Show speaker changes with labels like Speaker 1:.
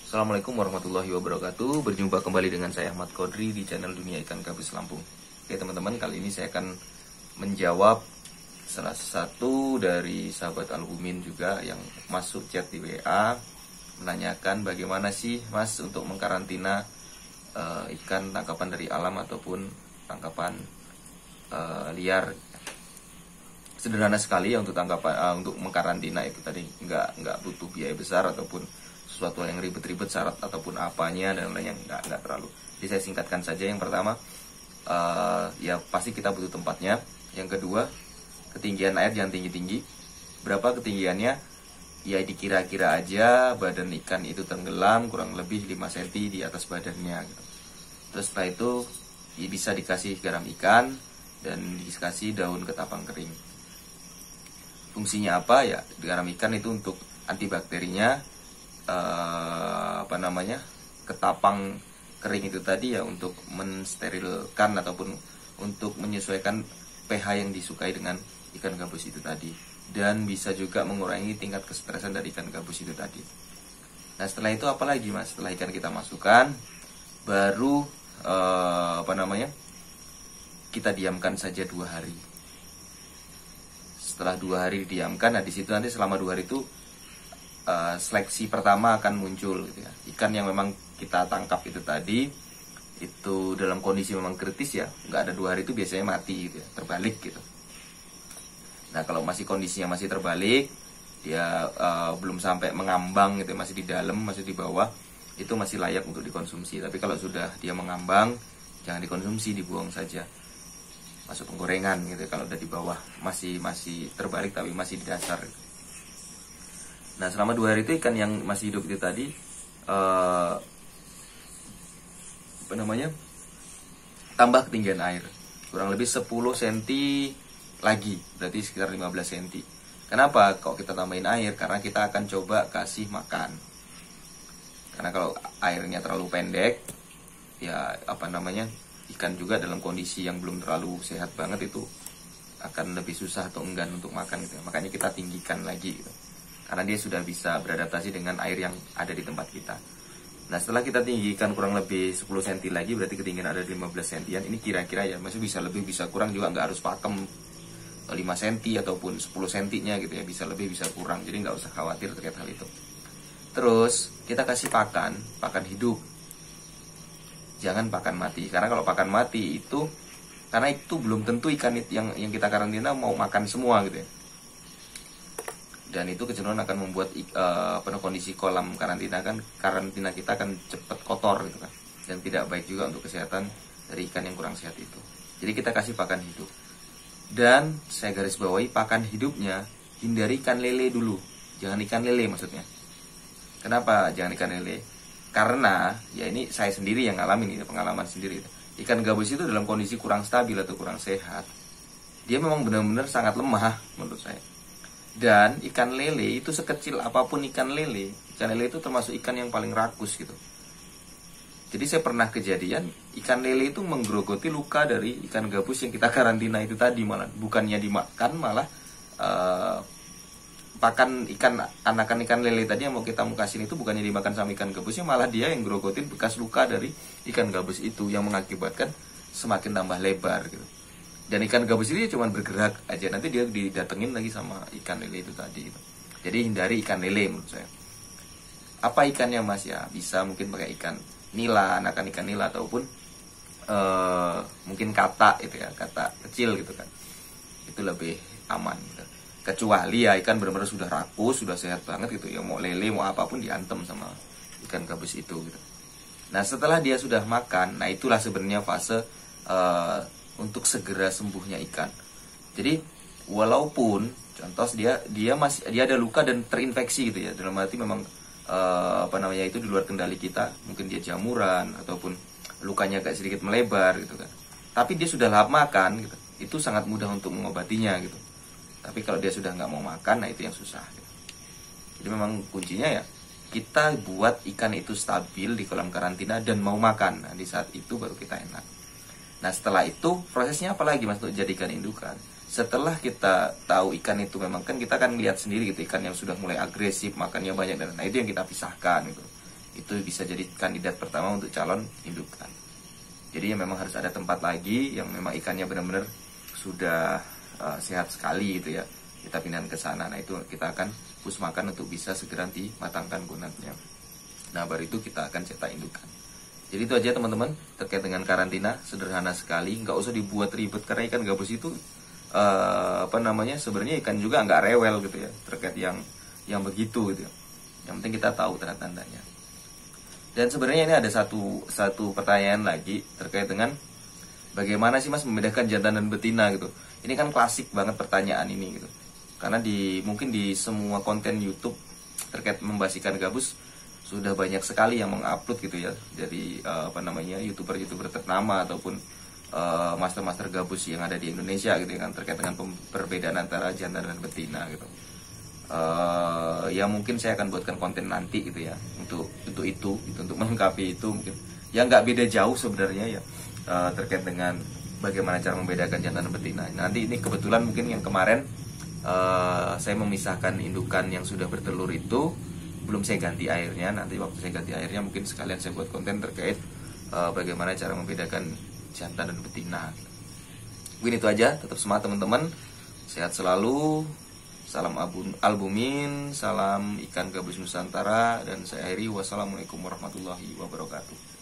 Speaker 1: Assalamualaikum warahmatullahi wabarakatuh. Berjumpa kembali dengan saya Ahmad Kodri di channel Dunia Ikan Gabus Lampung. Oke teman-teman, kali ini saya akan menjawab salah satu dari sahabat albumin juga yang masuk chat di WA, menanyakan bagaimana sih Mas untuk mengkarantina ikan tangkapan dari alam ataupun tangkapan liar. Sederhana sekali ya untuk tangkapan untuk mengkarantina itu tadi, nggak butuh biaya besar ataupun sesuatu yang ribet-ribet syarat ataupun apanya dan lainnya, nggak terlalu. Jadi saya singkatkan saja. Yang pertama ya pasti kita butuh tempatnya. Yang kedua, ketinggian air jangan tinggi-tinggi. Berapa ketinggiannya? Ya dikira-kira aja badan ikan itu tenggelam kurang lebih 5 cm di atas badannya gitu. Terus setelah itu ya bisa dikasih garam ikan dan dikasih daun ketapang kering. Fungsinya apa ya? Garam ikan itu untuk antibakterinya, ketapang kering itu tadi ya untuk mensterilkan ataupun untuk menyesuaikan pH yang disukai dengan ikan gabus itu tadi, dan bisa juga mengurangi tingkat kestresan dari ikan gabus itu tadi. Nah setelah itu apa lagi Mas? Setelah ikan kita masukkan, baru kita diamkan saja 2 hari. Setelah 2 hari didiamkan, nah di situ nanti selama 2 hari itu seleksi pertama akan muncul gitu ya. Ikan yang memang kita tangkap itu tadi itu dalam kondisi memang kritis ya, nggak ada 2 hari itu biasanya mati gitu ya, terbalik gitu. Nah kalau masih kondisinya masih terbalik, dia belum sampai mengambang gitu, masih di dalam, masih di bawah, itu masih layak untuk dikonsumsi. Tapi kalau sudah dia mengambang, jangan dikonsumsi, dibuang saja, masuk penggorengan gitu. Kalau udah di bawah masih terbalik tapi masih di dasar gitu. Nah selama 2 hari itu ikan yang masih hidup itu tadi tambah ketinggian air kurang lebih 10 cm lagi, berarti sekitar 15 cm. Kenapa kok kita tambahin air? Karena kita akan coba kasih makan. Karena kalau airnya terlalu pendek ya ikan juga dalam kondisi yang belum terlalu sehat banget itu akan lebih susah atau enggan untuk makan gitu. Makanya kita tinggikan lagi gitu, karena dia sudah bisa beradaptasi dengan air yang ada di tempat kita. Nah setelah kita tinggikan kurang lebih 10 cm lagi, berarti ketinggian ada 15 cm. Ini kira-kira ya, masih bisa lebih bisa kurang juga, nggak harus pakem 5 cm ataupun 10 cm nya gitu ya, bisa lebih bisa kurang. Jadi nggak usah khawatir terkait hal itu. Terus kita kasih pakan hidup, jangan pakan mati. Karena kalau pakan mati itu, karena itu belum tentu ikan yang kita karantina mau makan semua gitu ya. Dan itu kecenderungan akan membuat kondisi kolam karantina kita akan cepat kotor gitu kan, dan tidak baik juga untuk kesehatan dari ikan yang kurang sehat itu. Jadi kita kasih pakan hidup, dan saya garis bawahi pakan hidupnya hindari ikan lele dulu, jangan ikan lele maksudnya. Kenapa jangan ikan lele? Karena ya ini saya sendiri yang ngalamin, ini pengalaman sendiri. Ikan gabus itu dalam kondisi kurang stabil atau kurang sehat, dia memang benar-benar sangat lemah menurut saya. Dan ikan lele itu sekecil apapun ikan lele itu termasuk ikan yang paling rakus gitu. Jadi saya pernah kejadian ikan lele itu menggerogoti luka dari ikan gabus yang kita karantina itu tadi, malah bukannya dimakan, malah pakan anakan ikan lele tadi yang mau kita kasih itu bukannya dimakan sama ikan gabusnya, malah dia yang gerogotin bekas luka dari ikan gabus itu yang mengakibatkan semakin tambah lebar gitu. Dan ikan gabus ini cuma bergerak aja, nanti dia didatengin lagi sama ikan lele itu tadi gitu. Jadi hindari ikan lele menurut saya. Apa ikannya Mas ya? Bisa mungkin pakai ikan nila, anakan ikan nila, ataupun mungkin kata itu ya, kata kecil gitu kan. Itu lebih aman gitu. Kecuali ya ikan benar-benar sudah rakus, sudah sehat banget gitu ya, mau lele mau apapun diantem sama ikan gabus itu gitu. Nah setelah dia sudah makan, nah itulah sebenarnya fase untuk segera sembuhnya ikan. Jadi walaupun contoh dia ada luka dan terinfeksi gitu ya, dalam arti memang itu di luar kendali kita, mungkin dia jamuran ataupun lukanya agak sedikit melebar gitu kan, tapi dia sudah lahap makan gitu, itu sangat mudah untuk mengobatinya gitu. Tapi kalau dia sudah nggak mau makan, nah itu yang susah gitu. Jadi memang kuncinya ya kita buat ikan itu stabil di kolam karantina dan mau makan. Nah di saat itu baru kita enak. Nah setelah itu prosesnya apa lagi Mas untuk jadikan indukan? Setelah kita tahu ikan itu memang kan kita akan lihat sendiri gitu, ikan yang sudah mulai agresif, makannya banyak, dan nah itu yang kita pisahkan gitu. itu bisa jadi kandidat pertama untuk calon indukan. Jadi ya memang harus ada tempat lagi yang memang ikannya benar-benar sudah sehat sekali gitu ya, kita pindahin ke sana. Nah itu kita akan push makan untuk bisa segera dimatangkan gonatnya. Nah baru itu kita akan cetak indukan. Jadi itu aja teman-teman terkait dengan karantina, sederhana sekali, nggak usah dibuat ribet karena ikan gabus itu sebenarnya ikan juga nggak rewel gitu ya terkait yang begitu gitu ya. Yang penting kita tahu tanda-tandanya. Dan sebenarnya ini ada satu pertanyaan lagi terkait dengan bagaimana sih Mas membedakan jantan dan betina gitu. Ini kan klasik banget pertanyaan ini gitu. Karena mungkin di semua konten YouTube terkait membahas ikan gabus sudah banyak sekali yang mengupload gitu ya dari YouTuber ternama ataupun master gabus yang ada di Indonesia gitu kan terkait dengan perbedaan antara jantan dan betina gitu. Ya mungkin saya akan buatkan konten nanti gitu ya untuk melengkapi itu mungkin ya nggak beda jauh sebenarnya ya terkait dengan bagaimana cara membedakan jantan dan betina. Nanti ini kebetulan mungkin yang kemarin saya memisahkan indukan yang sudah bertelur itu belum saya ganti airnya. Nanti waktu saya ganti airnya mungkin sekalian saya buat konten terkait bagaimana cara membedakan jantan dan betina. Mungkin itu aja, tetap semangat teman-teman, sehat selalu. Salam albumin, salam ikan gabus Nusantara, dan saya akhiri. Wassalamualaikum warahmatullahi wabarakatuh.